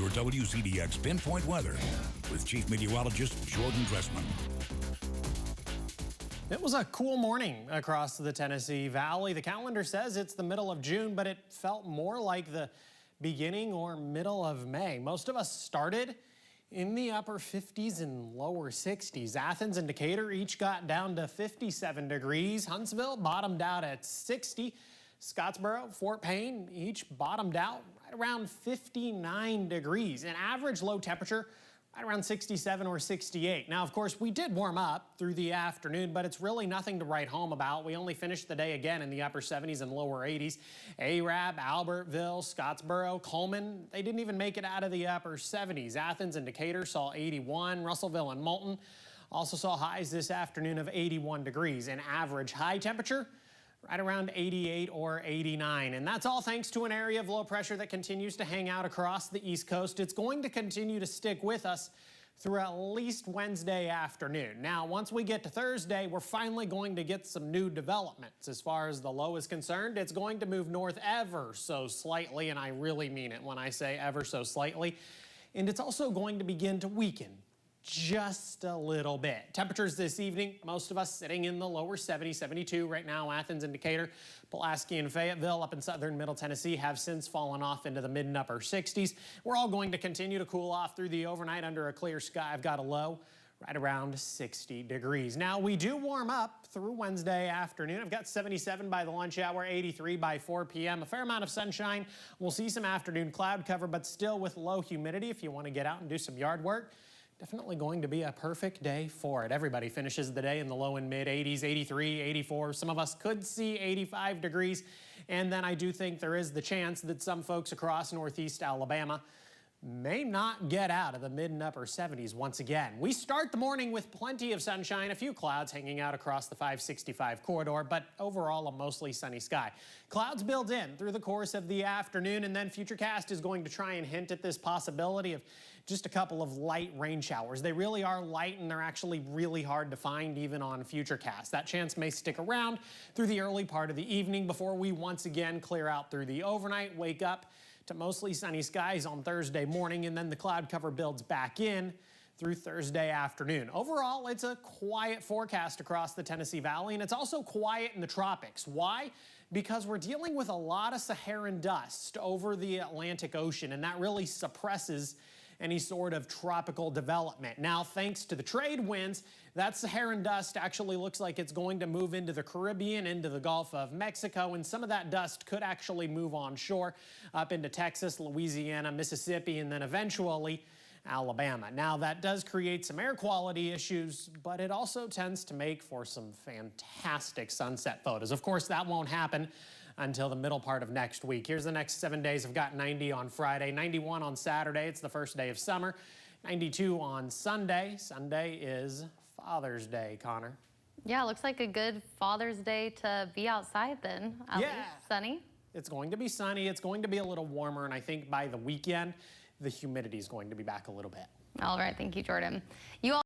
your WCDX Pinpoint Weather with Chief Meteorologist Jordan Dressman. It was a cool morning across the Tennessee Valley. The calendar says it's the middle of June, but it felt more like the beginning or middle of May. Most of us started in the upper 50s and lower 60s. Athens and Decatur each got down to 57 degrees. Huntsville bottomed out at 60. Scottsboro, Fort Payne each bottomed out right around 59 degrees. An average low temperature right around 67 or 68. Now, of course, we did warm up through the afternoon, but it's really nothing to write home about. We only finished the day again in the upper 70s and lower 80s. Arab, Albertville, Scottsboro, Coleman, they didn't even make it out of the upper 70s. Athens and Decatur saw 81. Russellville and Moulton also saw highs this afternoon of 81 degrees. An average high temperature right around 88 or 89. And that's all thanks to an area of low pressure that continues to hang out across the East Coast. It's going to continue to stick with us through at least Wednesday afternoon. Now, once we get to Thursday, we're finally going to get some new developments. As far as the low is concerned, it's going to move north ever so slightly, and I really mean it when I say ever so slightly. And it's also going to begin to weaken just a little bit. Temperatures this evening, most of us sitting in the lower 70s, 72 right now. Athens and Decatur, Pulaski and Fayetteville up in southern Middle Tennessee have since fallen off into the mid and upper 60s. We're all going to continue to cool off through the overnight under a clear sky. I've got a low right around 60 degrees. Now, we do warm up through Wednesday afternoon. I've got 77 by the lunch hour, 83 by 4 p.m. A fair amount of sunshine. We'll see some afternoon cloud cover, but still with low humidity if you want to get out and do some yard work. Definitely going to be a perfect day for it. Everybody finishes the day in the low and mid 80s, 83, 84. Some of us could see 85 degrees. And then I do think there is the chance that some folks across northeast Alabama may not get out of the mid and upper 70s once again. We start the morning with plenty of sunshine, a few clouds hanging out across the 565 corridor, but overall a mostly sunny sky. Clouds build in through the course of the afternoon, and then Futurecast is going to try and hint at this possibility of just a couple of light rain showers. They really are light, and they're actually really hard to find even on Futurecast. That chance may stick around through the early part of the evening before we once again clear out through the overnight, wake up to mostly sunny skies on Thursday morning, and then the cloud cover builds back in through Thursday afternoon. Overall, it's a quiet forecast across the Tennessee Valley, and it's also quiet in the tropics. Why? Because we're dealing with a lot of Saharan dust over the Atlantic Ocean, and that really suppresses any sort of tropical development. Now, thanks to the trade winds, that Saharan dust actually looks like it's going to move into the Caribbean, into the Gulf of Mexico, and some of that dust could actually move onshore up into Texas, Louisiana, Mississippi, and then eventually Alabama. Now, that does create some air quality issues, but it also tends to make for some fantastic sunset photos. Of course, that won't happen until the middle part of next week. Here's the next 7 days. I've got 90 on Friday, 91 on Saturday. It's the first day of summer. 92 on Sunday. Sunday is Father's Day, Connor. Yeah, looks like a good Father's Day to be outside then. At least sunny. It's going to be sunny. It's going to be a little warmer, and I think by the weekend, the humidity is going to be back a little bit. All right, thank you, Jordan. You all